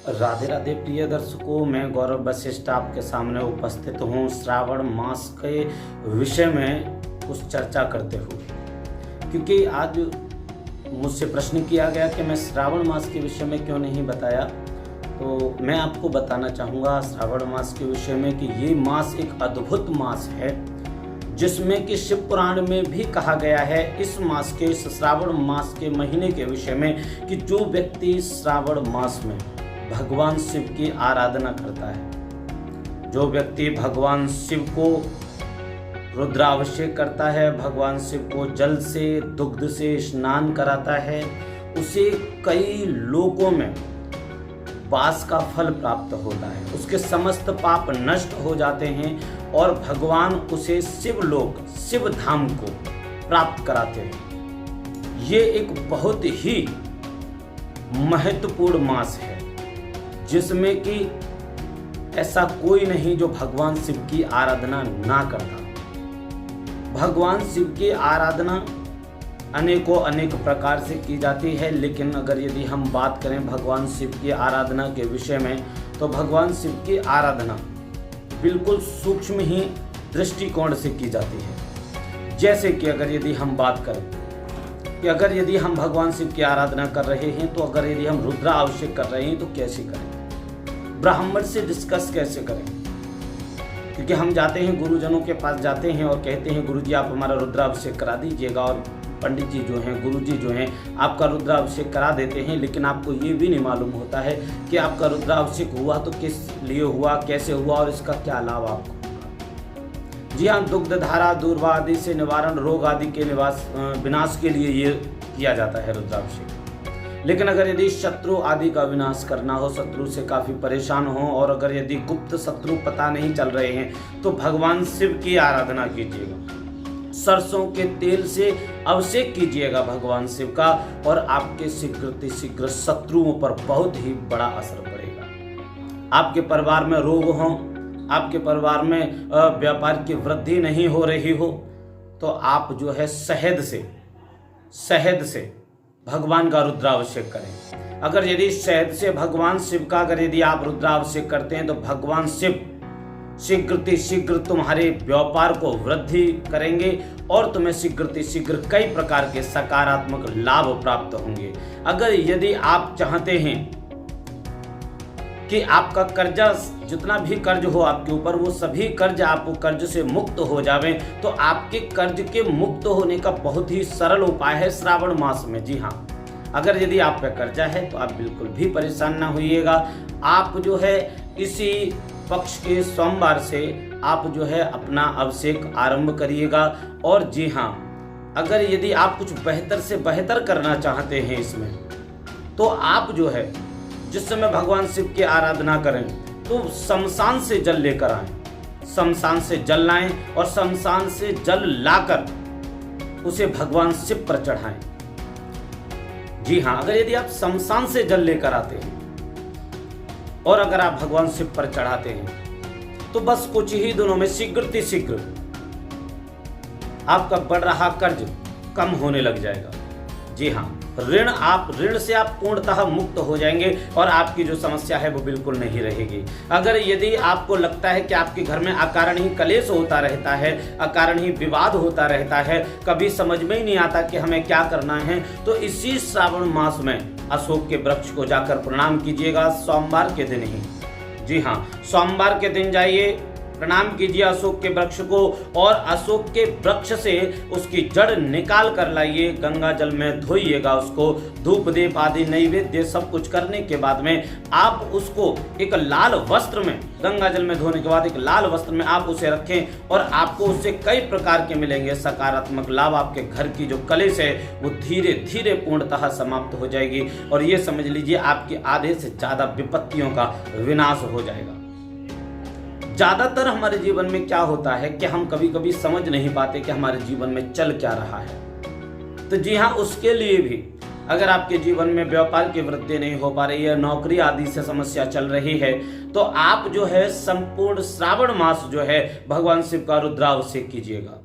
राधे राधे प्रिय दर्शकों, मैं गौरव वशिष्ठ आपके सामने उपस्थित हूँ श्रावण मास के विषय में कुछ चर्चा करते हुए। क्योंकि आज मुझसे प्रश्न किया गया कि मैं श्रावण मास के विषय में क्यों नहीं बताया, तो मैं आपको बताना चाहूँगा श्रावण मास के विषय में कि ये मास एक अद्भुत मास है, जिसमें कि शिव पुराण में भी कहा गया है इस मास के, इस श्रावण मास के महीने के विषय में, कि जो व्यक्ति श्रावण मास में भगवान शिव की आराधना करता है, जो व्यक्ति भगवान शिव को रुद्राभिषेक करता है, भगवान शिव को जल से दुग्ध से स्नान कराता है, उसे कई लोकों में वास का फल प्राप्त होता है, उसके समस्त पाप नष्ट हो जाते हैं और भगवान उसे शिवलोक शिव धाम को प्राप्त कराते हैं। ये एक बहुत ही महत्वपूर्ण मास है, जिसमें कि ऐसा कोई नहीं जो भगवान शिव की आराधना ना करता। भगवान शिव की आराधना अनेक प्रकार से की जाती है, लेकिन अगर यदि हम बात करें भगवान शिव की आराधना के विषय में, तो भगवान शिव की आराधना बिल्कुल सूक्ष्म ही दृष्टिकोण से की जाती है। जैसे कि अगर यदि हम बात करें कि अगर यदि हम भगवान शिव की आराधना कर रहे हैं, तो अगर यदि हम रुद्राभिषेक कर रहे हैं तो कैसे करें, ब्राह्मण से डिस्कस कैसे करें। क्योंकि हम जाते हैं गुरुजनों के पास जाते हैं और कहते हैं गुरुजी आप हमारा रुद्राभिषेक करा दीजिएगा, और पंडित जी जो हैं, गुरुजी जो हैं, आपका रुद्राभिषेक करा देते हैं, लेकिन आपको ये भी नहीं मालूम होता है कि आपका रुद्राभिषेक हुआ तो किस लिए हुआ, कैसे हुआ और इसका क्या लाभ आपको होगा। जी हाँ, दुग्ध धारा दूर्वा आदि से निवारण, रोग आदि के विनाश के लिए ये किया जाता है रुद्राभिषेक। लेकिन अगर यदि शत्रु आदि का विनाश करना हो, शत्रु से काफ़ी परेशान हो, और अगर यदि गुप्त शत्रु पता नहीं चल रहे हैं, तो भगवान शिव की आराधना कीजिएगा। सरसों के तेल से अभिषेक कीजिएगा भगवान शिव का, और आपके शीघ्र शत्रुओं पर बहुत ही बड़ा असर पड़ेगा। आपके परिवार में रोग हो, आपके परिवार में व्यापार की वृद्धि नहीं हो रही हो, तो आप जो है शहद से भगवान का रुद्राभिषेक करें। अगर यदि शहद से भगवान शिव का अगर यदि आप रुद्राभिषेक करते हैं, तो भगवान शिव शीघ्र तुम्हारे व्यापार को वृद्धि करेंगे और तुम्हें शीघ्र कई प्रकार के सकारात्मक लाभ प्राप्त होंगे। अगर यदि आप चाहते हैं कि आपका कर्जा, जितना भी कर्ज हो आपके ऊपर, वो सभी कर्ज आपको कर्ज से मुक्त हो जावे, तो आपके कर्ज के मुक्त होने का बहुत ही सरल उपाय है श्रावण मास में। जी हाँ, अगर यदि आप पे कर्जा है तो आप बिल्कुल भी परेशान ना होइएगा। आप जो है इसी पक्ष के सोमवार से आप जो है अपना अभिषेक आरंभ करिएगा। और जी हाँ, अगर यदि आप कुछ बेहतर से बेहतर करना चाहते हैं इसमें, तो आप जो है जिस समय भगवान शिव की आराधना करें, तो शमशान से जल लेकर आएं, शमशान से जल लाएं और शमशान से जल लाकर उसे भगवान शिव पर चढ़ाएं। जी हाँ, अगर यदि आप शमशान से जल लेकर आते हैं और अगर आप भगवान शिव पर चढ़ाते हैं, तो बस कुछ ही दिनों में शीघ्र आपका बढ़ रहा कर्ज कम होने लग जाएगा। जी हाँ, ऋण से आप पूर्णतः मुक्त हो जाएंगे और आपकी जो समस्या है वो बिल्कुल नहीं रहेगी। अगर यदि आपको लगता है कि आपके घर में अकारण ही कलेश होता रहता है, अकारण ही विवाद होता रहता है, कभी समझ में ही नहीं आता कि हमें क्या करना है, तो इसी श्रावण मास में अशोक के वृक्ष को जाकर प्रणाम कीजिएगा, सोमवार के दिन ही। जी हाँ, सोमवार के दिन जाइए, प्रणाम कीजिए अशोक के वृक्ष को, और अशोक के वृक्ष से उसकी जड़ निकाल कर लाइए, गंगा जल में धोइएगा उसको, धूप दीप आदि नैवेद्य सब कुछ करने के बाद में आप उसको एक लाल वस्त्र में, गंगा जल में धोने के बाद एक लाल वस्त्र में आप उसे रखें, और आपको उससे कई प्रकार के मिलेंगे सकारात्मक लाभ। आपके घर की जो कलेश है वो धीरे पूर्णतः समाप्त हो जाएगी, और ये समझ लीजिए आपके आधे से ज्यादा विपत्तियों का विनाश हो जाएगा। ज्यादातर हमारे जीवन में क्या होता है कि हम कभी समझ नहीं पाते कि हमारे जीवन में चल क्या रहा है। तो जी हाँ, उसके लिए भी अगर आपके जीवन में व्यापार की वृद्धि नहीं हो पा रही है, नौकरी आदि से समस्या चल रही है, तो आप जो है संपूर्ण श्रावण मास जो है भगवान शिव का रुद्राभिषेक कीजिएगा।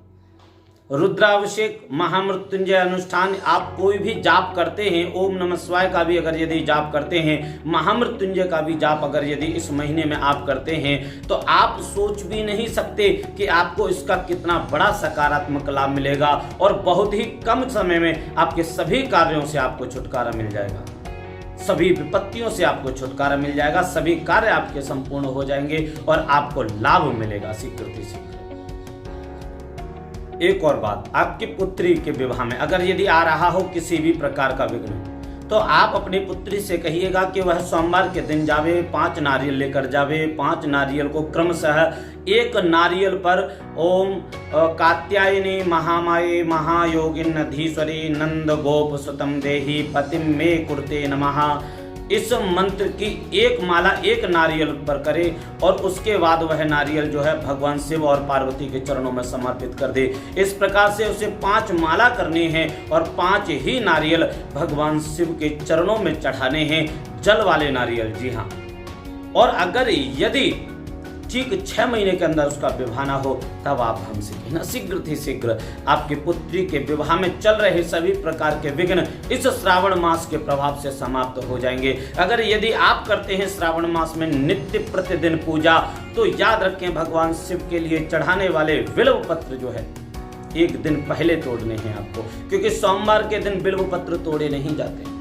रुद्राभिषेक, महामृत्युंजय अनुष्ठान, आप कोई भी जाप करते हैं, ओम नमः शिवाय का भी अगर यदि जाप करते हैं, महामृत्युंजय का भी जाप अगर यदि इस महीने में आप करते हैं, तो आप सोच भी नहीं सकते कि आपको इसका कितना बड़ा सकारात्मक लाभ मिलेगा और बहुत ही कम समय में आपके सभी कार्यों से आपको छुटकारा मिल जाएगा, सभी विपत्तियों से आपको छुटकारा मिल जाएगा, सभी कार्य आपके संपूर्ण हो जाएंगे और आपको लाभ मिलेगा शीघ्र। एक और बात, आपकी पुत्री के विवाह में अगर यदि आ रहा हो किसी भी प्रकार का विघ्न, तो आप अपनी पुत्री से कहिएगा कि वह सोमवार के दिन जावे, 5 नारियल लेकर जावे। 5 नारियल को क्रमशः एक नारियल पर ओम कात्यायनी महामाये महायोगिन्नधीश्वरी नंद गोप सुतम देही पतिम मे कुर्ते नमः, इस मंत्र की एक माला एक नारियल पर करे और उसके बाद वह नारियल जो है भगवान शिव और पार्वती के चरणों में समर्पित कर दे। इस प्रकार से उसे 5 माला करनी है और 5 ही नारियल भगवान शिव के चरणों में चढ़ाने हैं, जल वाले नारियल, जी हाँ। और अगर यदि ठीक 6 महीने के अंदर उसका विवाह ना हो, तब आप हमसे कहना, शीघ्र आपकी पुत्री के विवाह में चल रहे सभी प्रकार के विघ्न इस श्रावण मास के प्रभाव से समाप्त हो जाएंगे। अगर यदि आप करते हैं श्रावण मास में नित्य प्रतिदिन पूजा, तो याद रखें भगवान शिव के लिए चढ़ाने वाले बिल्व पत्र जो है एक दिन पहले तोड़ने हैं आपको, क्योंकि सोमवार के दिन बिल्व पत्र तोड़े नहीं जाते।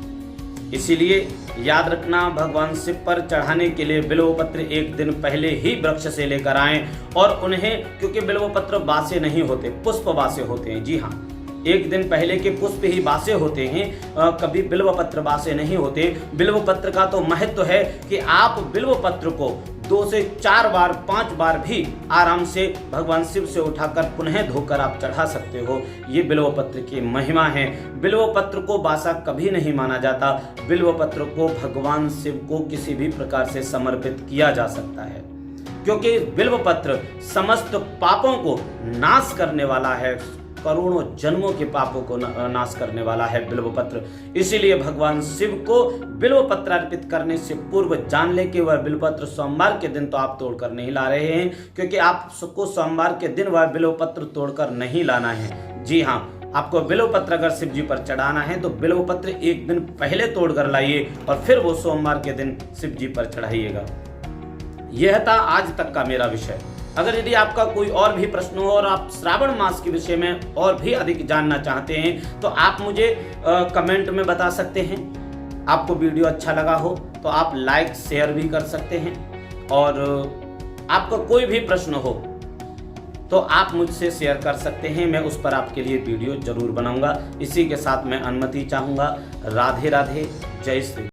इसीलिए याद रखना, भगवान शिव पर चढ़ाने के लिए बिल्व पत्र एक दिन पहले ही वृक्ष से लेकर आएं और उन्हें, क्योंकि बिल्व पत्र बासे नहीं होते, पुष्प बासे होते हैं, जी हाँ, एक दिन पहले के पुष्प ही बासे होते हैं, कभी बिल्व पत्र बासे नहीं होते। बिल्व पत्र का तो महत्व है कि आप बिल्व पत्र को 2 से 4 बार 5 बार भी आराम से भगवान शिव से उठाकर पुनः धोकर आप चढ़ा सकते हो। ये बिल्व पत्र की महिमा है। बिल्व पत्र को बासा कभी नहीं माना जाता। बिल्व पत्र को भगवान शिव को किसी भी प्रकार से समर्पित किया जा सकता है, क्योंकि बिल्व पत्र समस्त पापों को नाश करने वाला है, करोड़ों जन्मों के पापों को नाश करने वाला है बिल्व पत्र। इसीलिए भगवान शिव को बिल्व पत्र अर्पित करने से पूर्व जान ले कि वह बिल्व पत्र सोमवार के दिन तो आप तोड़कर नहीं ला रहे हैं, क्योंकि आपको सोमवार के दिन वह बिल्व पत्र तोड़कर नहीं लाना है। जी हाँ, आपको बिल्व पत्र अगर शिव जी पर चढ़ाना है तो बिल्व पत्र एक दिन पहले तोड़कर लाइए और फिर वो सोमवार के दिन शिव जी पर चढ़ाइएगा। यह था आज तक का मेरा विषय। अगर यदि आपका कोई और भी प्रश्न हो और आप श्रावण मास के विषय में और भी अधिक जानना चाहते हैं, तो आप मुझे कमेंट में बता सकते हैं। आपको वीडियो अच्छा लगा हो तो आप लाइक शेयर भी कर सकते हैं, और आपका कोई भी प्रश्न हो तो आप मुझसे शेयर कर सकते हैं। मैं उस पर आपके लिए वीडियो जरूर बनाऊंगा। इसी के साथ मैं अनुमति चाहूँगा। राधे राधे, जय श्री।